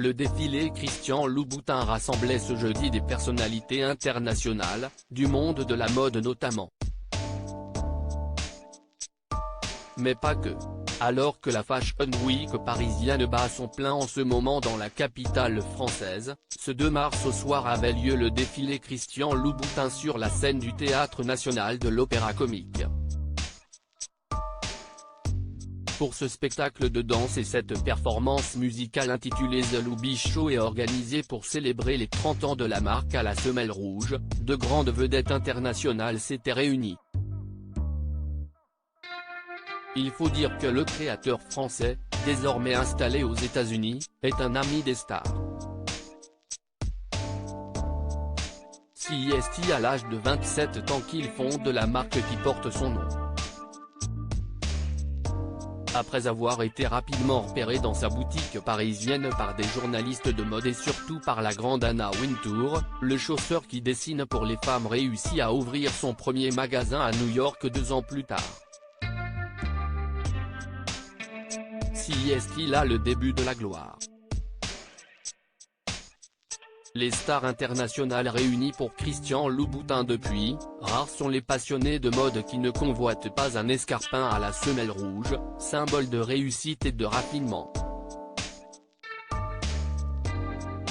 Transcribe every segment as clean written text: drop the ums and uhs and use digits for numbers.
Le défilé Christian Louboutin rassemblait ce jeudi des personnalités internationales, du monde de la mode notamment. Mais pas que. Alors que la Fashion Week parisienne bat son plein en ce moment dans la capitale française, ce 2 mars au soir avait lieu le défilé Christian Louboutin sur la scène du Théâtre National de l'Opéra Comique. Pour ce spectacle de danse et cette performance musicale intitulée The Loubi Show est organisée pour célébrer les 30 ans de la marque à la semelle rouge, de grandes vedettes internationales s'étaient réunies. Il faut dire que le créateur français, désormais installé aux États-Unis, est un ami des stars. C'est à l'âge de 27 ans qu'il fonde la marque qui porte son nom. Après avoir été rapidement repéré dans sa boutique parisienne par des journalistes de mode et surtout par la grande Anna Wintour, le chausseur qui dessine pour les femmes réussit à ouvrir son premier magasin à New York 2 ans plus tard. C'est là le début de la gloire. Les stars internationales réunies pour Christian Louboutin depuis, rares sont les passionnés de mode qui ne convoitent pas un escarpin à la semelle rouge, symbole de réussite et de raffinement.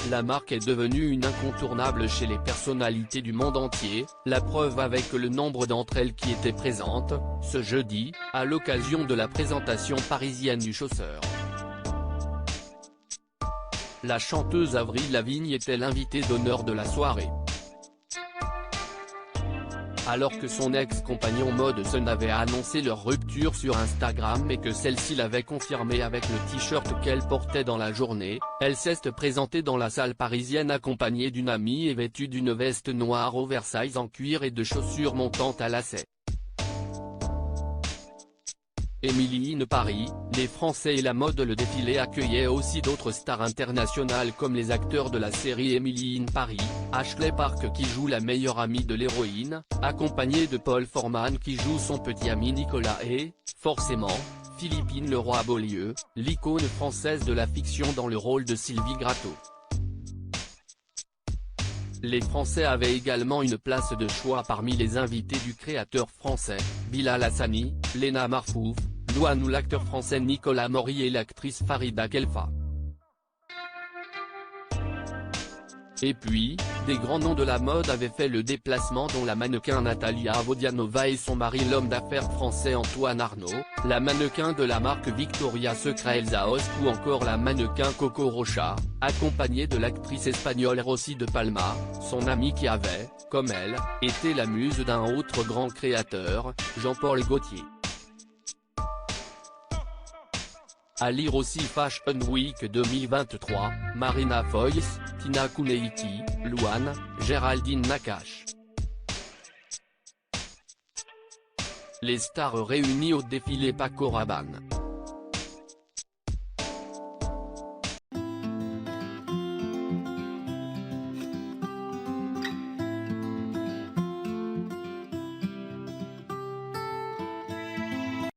La marque est devenue une incontournable chez les personnalités du monde entier, la preuve avec le nombre d'entre elles qui étaient présentes, ce jeudi, à l'occasion de la présentation parisienne du chausseur. La chanteuse Avril Lavigne était l'invitée d'honneur de la soirée. Alors que son ex-compagnon mode Sun avait annoncé leur rupture sur Instagram et que celle-ci l'avait confirmé avec le t-shirt qu'elle portait dans la journée, elle s'est présentée dans la salle parisienne accompagnée d'une amie et vêtue d'une veste noire oversize en cuir et de chaussures montantes à lacets. Emily in Paris, les Français et la mode. Le défilé accueillait aussi d'autres stars internationales comme les acteurs de la série Emily in Paris, Ashley Park qui joue la meilleure amie de l'héroïne, accompagnée de Paul Forman qui joue son petit ami Nicolas et, forcément, Philippine Leroy-Beaulieu, l'icône française de la fiction dans le rôle de Sylvie Gratton. Les Français avaient également une place de choix parmi les invités du créateur français, Bilal Hassani, Léna Marfouf, Louane ou l'acteur français Nicolas Maury et l'actrice Farida Khelfa. Et puis, des grands noms de la mode avaient fait le déplacement dont la mannequin Natalia Vodianova et son mari l'homme d'affaires français Antoine Arnaud, la mannequin de la marque Victoria's Secret Elsa Hosk ou encore la mannequin Coco Rocha, accompagnée de l'actrice espagnole Rosy de Palma, son amie qui avait, comme elle, été la muse d'un autre grand créateur, Jean-Paul Gaultier. À lire aussi Fashion Week 2023, Marina Foïs, Tina Kouneiti, Louane, Géraldine Nakache. Les stars réunies au défilé Paco Rabanne.